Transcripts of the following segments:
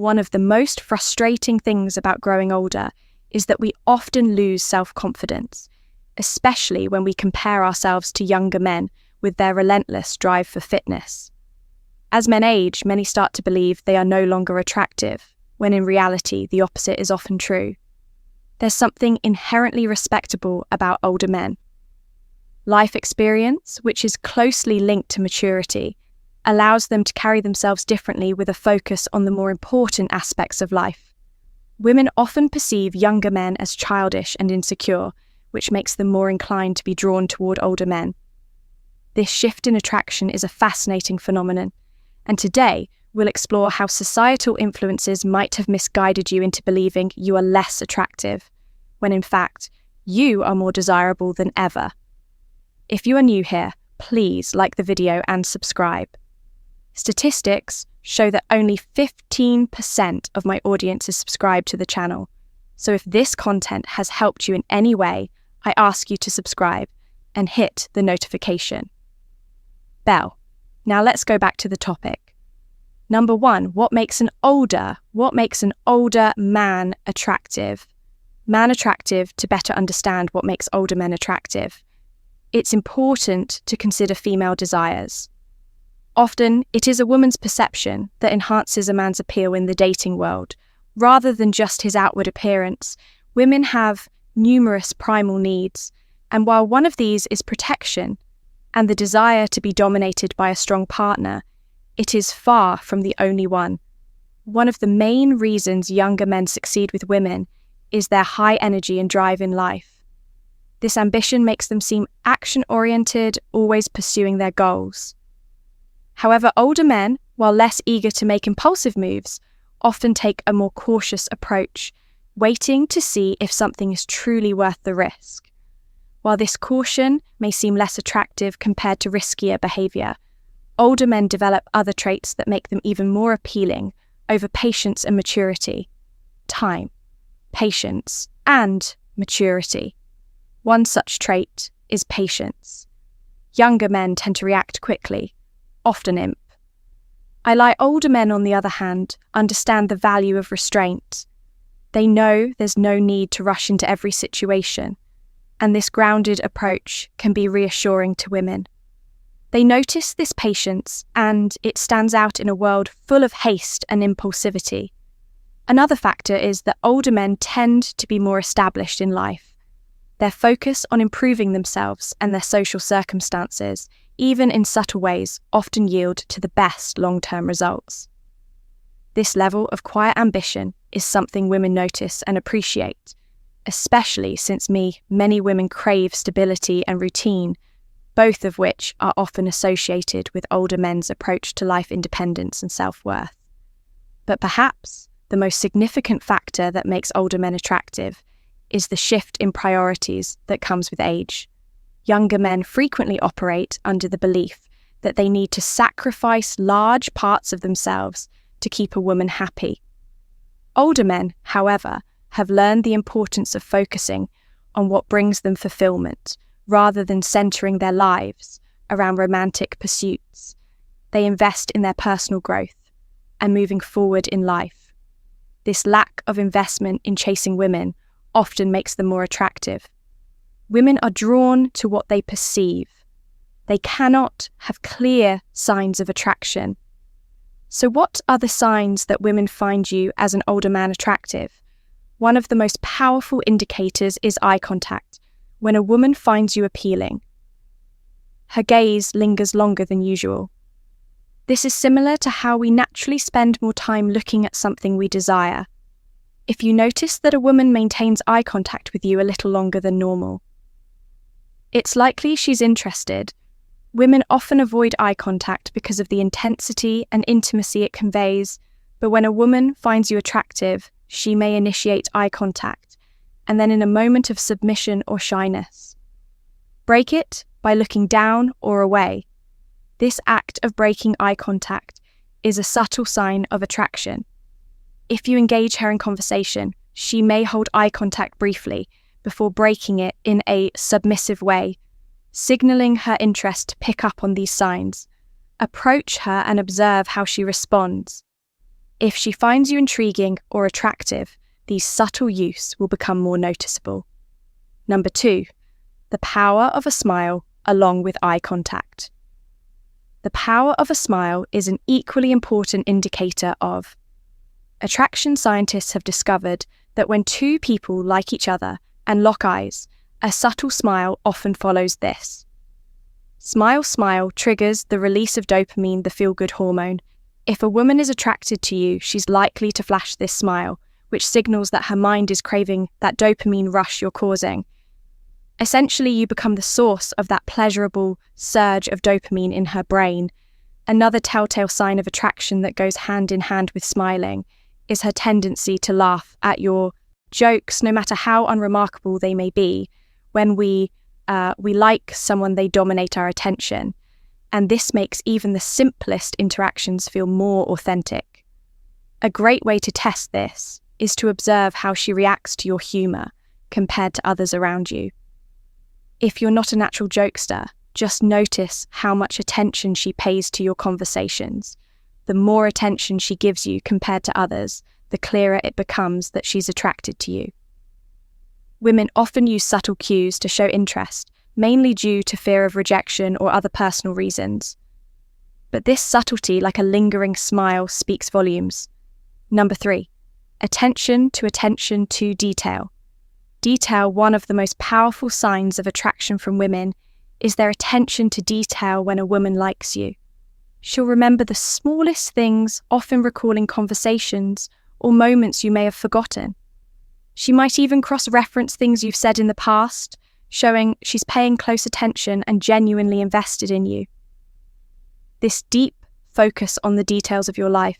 one of the most frustrating things about growing older is that we often lose self-confidence, especially when we compare ourselves to younger men with their relentless drive for fitness. As men age, many start to believe they are no longer attractive, when in reality the opposite is often true. There's something inherently respectable about older men. Life experience, which is closely linked to maturity, allows them to carry themselves differently with a focus on the more important aspects of life. Women often perceive younger men as childish and insecure, which makes them more inclined to be drawn toward older men. This shift in attraction is a fascinating phenomenon, and today we'll explore how societal influences might have misguided you into believing you are less attractive, when in fact, you are more desirable than ever. If you are new here, please like the video and subscribe. Statistics show that only 15% of my audience is subscribed to the channel, so if this content has helped you in any way, I ask you to subscribe and hit the notification bell. Now let's go back to the topic. Number 1, what makes an older man attractive? Man attractive to better understand what makes older men attractive. It's important to consider female desires. Often, it is a woman's perception that enhances a man's appeal in the dating world. Rather than just his outward appearance, women have numerous primal needs, and while one of these is protection and the desire to be dominated by a strong partner, it is far from the only one. One of the main reasons younger men succeed with women is their high energy and drive in life. This ambition makes them seem action-oriented, always pursuing their goals. However, older men, while less eager to make impulsive moves, often take a more cautious approach, waiting to see if something is truly worth the risk. While this caution may seem less attractive compared to riskier behavior, older men develop other traits that make them even more appealing over patience and maturity. Time, patience, and maturity. One such trait is patience. Younger men tend to react quickly, often imp. Older men, on the other hand, understand the value of restraint. They know there's no need to rush into every situation, and this grounded approach can be reassuring to women. They notice this patience, and it stands out in a world full of haste and impulsivity. Another factor is that older men tend to be more established in life. Their focus on improving themselves and their social circumstances, even in subtle ways, often yield to the best long-term results. This level of quiet ambition is something women notice and appreciate, especially since many women crave stability and routine, both of which are often associated with older men's approach to life independence and self-worth. But perhaps the most significant factor that makes older men attractive is the shift in priorities that comes with age. Younger men frequently operate under the belief that they need to sacrifice large parts of themselves to keep a woman happy. Older men, however, have learned the importance of focusing on what brings them fulfillment, rather than centering their lives around romantic pursuits. They invest in their personal growth and moving forward in life. This lack of investment in chasing women often makes them more attractive. Women are drawn to what they perceive. They cannot have clear signs of attraction. So what are the signs that women find you as an older man attractive? One of the most powerful indicators is eye contact. When a woman finds you appealing, her gaze lingers longer than usual. This is similar to how we naturally spend more time looking at something we desire. If you notice that a woman maintains eye contact with you a little longer than normal, it's likely she's interested. Women often avoid eye contact because of the intensity and intimacy it conveys, but when a woman finds you attractive, she may initiate eye contact, and then in a moment of submission or shyness, break it by looking down or away. This act of breaking eye contact is a subtle sign of attraction. If you engage her in conversation, she may hold eye contact briefly before breaking it in a submissive way, signaling her interest to pick up on these signs. Approach her and observe how she responds. If she finds you intriguing or attractive, these subtle use will become more noticeable. Number 2, the power of a smile along with eye contact. The power of a smile is an equally important indicator of attraction. Scientists have discovered that when two people like each other and lock eyes, a subtle smile often follows this. Smile, smile triggers the release of dopamine, the feel-good hormone. If a woman is attracted to you, she's likely to flash this smile, which signals that her mind is craving that dopamine rush you're causing. Essentially, you become the source of that pleasurable surge of dopamine in her brain. Another telltale sign of attraction that goes hand in hand with smiling is her tendency to laugh at your jokes, no matter how unremarkable they may be. When we like someone, they dominate our attention. And this makes even the simplest interactions feel more authentic. A great way to test this is to observe how she reacts to your humour compared to others around you. If you're not a natural jokester, just notice how much attention she pays to your conversations. The more attention she gives you compared to others, the clearer it becomes that she's attracted to you. Women often use subtle cues to show interest, mainly due to fear of rejection or other personal reasons. But this subtlety, like a lingering smile, speaks volumes. Number 3, attention to detail. Detail, one of the most powerful signs of attraction from women, is their attention to detail when a woman likes you. She'll remember the smallest things, often recalling conversations or moments you may have forgotten. She might even cross-reference things you've said in the past, showing she's paying close attention and genuinely invested in you. This deep focus on the details of your life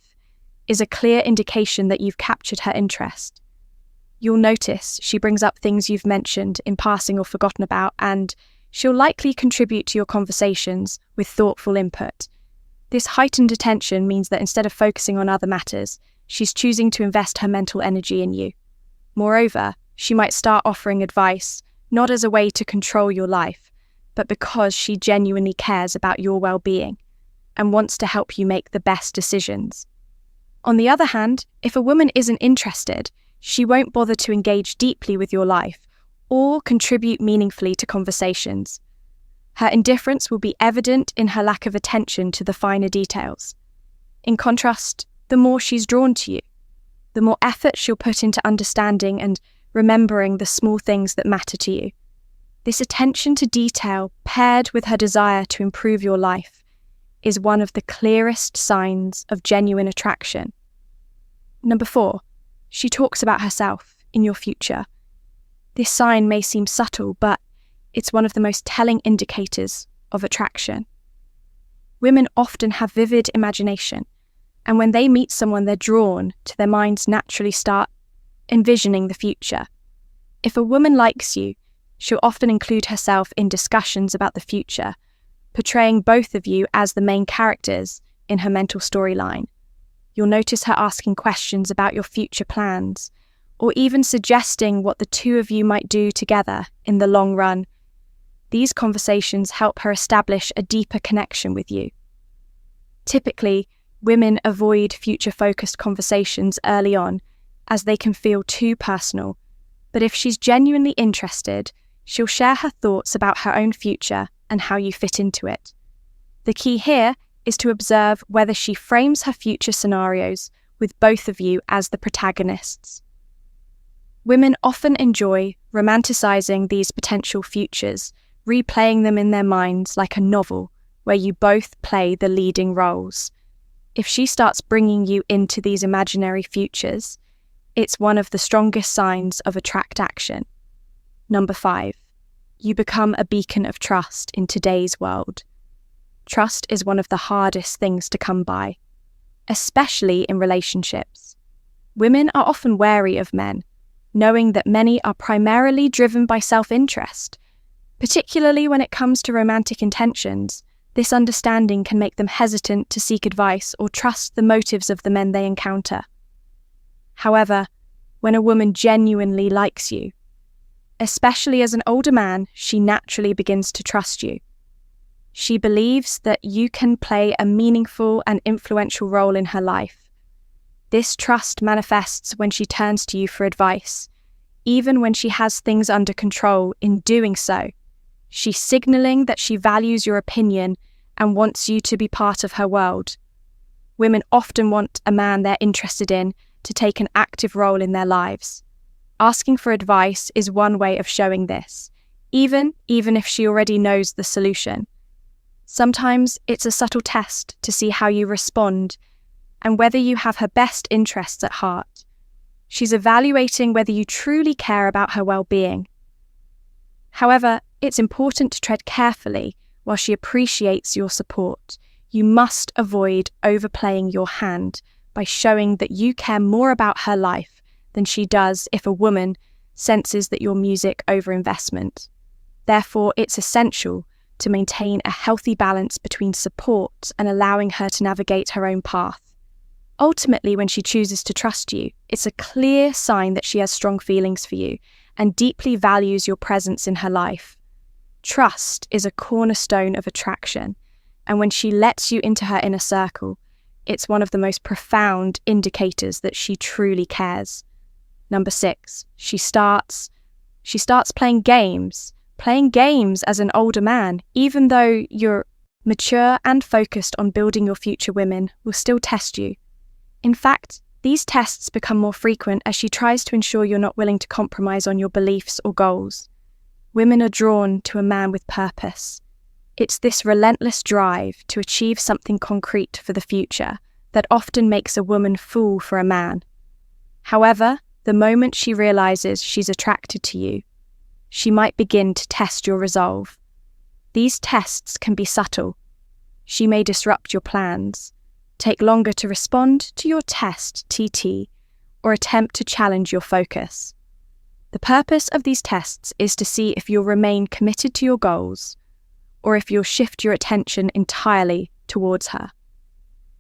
is a clear indication that you've captured her interest. You'll notice she brings up things you've mentioned in passing or forgotten about, and she'll likely contribute to your conversations with thoughtful input. This heightened attention means that instead of focusing on other matters, she's choosing to invest her mental energy in you. Moreover, she might start offering advice, not as a way to control your life, but because she genuinely cares about your well-being and wants to help you make the best decisions. On the other hand, if a woman isn't interested, she won't bother to engage deeply with your life or contribute meaningfully to conversations. Her indifference will be evident in her lack of attention to the finer details. In contrast, the more she's drawn to you, the more effort she'll put into understanding and remembering the small things that matter to you. This attention to detail, paired with her desire to improve your life, is one of the clearest signs of genuine attraction. Number 4, she talks about herself in your future. This sign may seem subtle, but it's one of the most telling indicators of attraction. Women often have vivid imagination, and when they meet someone, they're drawn to their minds naturally start envisioning the future. If a woman likes you, she'll often include herself in discussions about the future, portraying both of you as the main characters in her mental storyline. You'll notice her asking questions about your future plans, or even suggesting what the two of you might do together in the long run. These conversations help her establish a deeper connection with you. Typically, women avoid future-focused conversations early on, as they can feel too personal, but if she's genuinely interested, she'll share her thoughts about her own future and how you fit into it. The key here is to observe whether she frames her future scenarios with both of you as the protagonists. Women often enjoy romanticizing these potential futures, replaying them in their minds like a novel where you both play the leading roles. If she starts bringing you into these imaginary futures, it's one of the strongest signs of attraction. Number 5, you become a beacon of trust in today's world. Trust is one of the hardest things to come by, especially in relationships. Women are often wary of men, knowing that many are primarily driven by self-interest. Particularly when it comes to romantic intentions, this understanding can make them hesitant to seek advice or trust the motives of the men they encounter. However, when a woman genuinely likes you, especially as an older man, she naturally begins to trust you. She believes that you can play a meaningful and influential role in her life. This trust manifests when she turns to you for advice, even when she has things under control. In doing so, she's signaling that she values your opinion and wants you to be part of her world. Women often want a man they're interested in to take an active role in their lives. Asking for advice is one way of showing this, even if she already knows the solution. Sometimes it's a subtle test to see how you respond and whether you have her best interests at heart. She's evaluating whether you truly care about her well-being. However, it's important to tread carefully while she appreciates your support. You must avoid overplaying your hand by showing that you care more about her life than she does if a woman senses that you're music over investment. Therefore, it's essential to maintain a healthy balance between support and allowing her to navigate her own path. Ultimately, when she chooses to trust you, it's a clear sign that she has strong feelings for you and deeply values your presence in her life. Trust is a cornerstone of attraction, and when she lets you into her inner circle, it's one of the most profound indicators that she truly cares. Number 6, she starts playing games as an older man. Even though you're mature and focused on building your future, women will still test you. In fact, these tests become more frequent as she tries to ensure you're not willing to compromise on your beliefs or goals. Women are drawn to a man with purpose. It's this relentless drive to achieve something concrete for the future that often makes a woman fall for a man. However, the moment she realizes she's attracted to you, she might begin to test your resolve. These tests can be subtle. She may disrupt your plans, take longer to respond to your test TT, or attempt to challenge your focus. The purpose of these tests is to see if you'll remain committed to your goals, or if you'll shift your attention entirely towards her.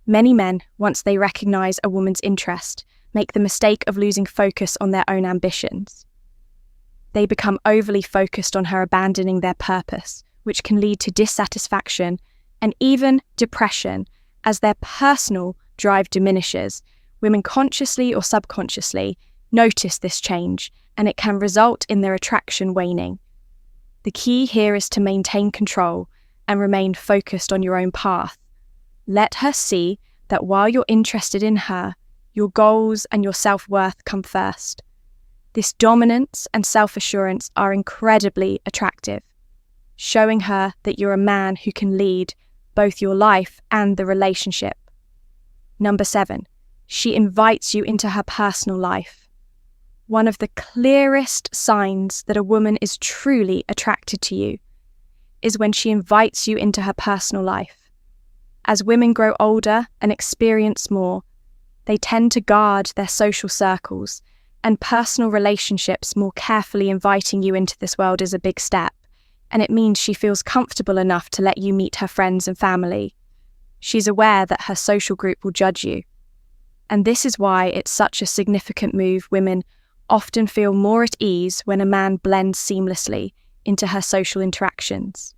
Many men, once they recognize a woman's interest, make the mistake of losing focus on their own ambitions. They become overly focused on her, abandoning their purpose, which can lead to dissatisfaction and even depression as their personal drive diminishes. Women consciously or subconsciously notice this change, and it can result in their attraction waning. The key here is to maintain control and remain focused on your own path. Let her see that while you're interested in her, your goals and your self-worth come first. This dominance and self-assurance are incredibly attractive, showing her that you're a man who can lead both your life and the relationship. Number 7, she invites you into her personal life. One of the clearest signs that a woman is truly attracted to you is when she invites you into her personal life. As women grow older and experience more, they tend to guard their social circles and personal relationships more carefully. Inviting you into this world is a big step, and it means she feels comfortable enough to let you meet her friends and family. She's aware that her social group will judge you. And this is why it's such a significant move. Women often feel more at ease when a man blends seamlessly into her social interactions.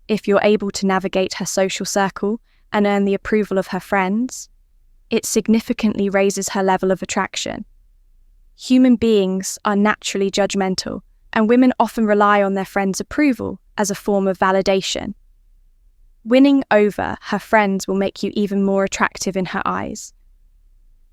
If you're able to navigate her social circle and earn the approval of her friends, it significantly raises her level of attraction. Human beings are naturally judgmental, and women often rely on their friends' approval as a form of validation. Winning over her friends will make you even more attractive in her eyes.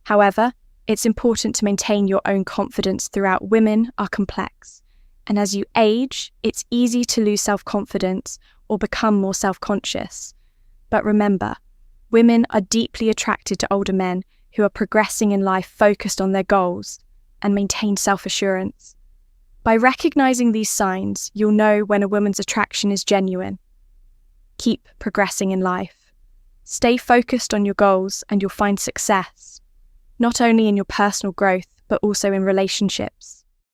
However, it's important to maintain your own confidence throughout. Women are complex, and as you age, it's easy to lose self-confidence or become more self-conscious. But remember, women are deeply attracted to older men who are progressing in life, focused on their goals, and maintain self-assurance. By recognizing these signs, you'll know when a woman's attraction is genuine. Keep progressing in life. Stay focused on your goals and you'll find success, not only in your personal growth, but also in relationships.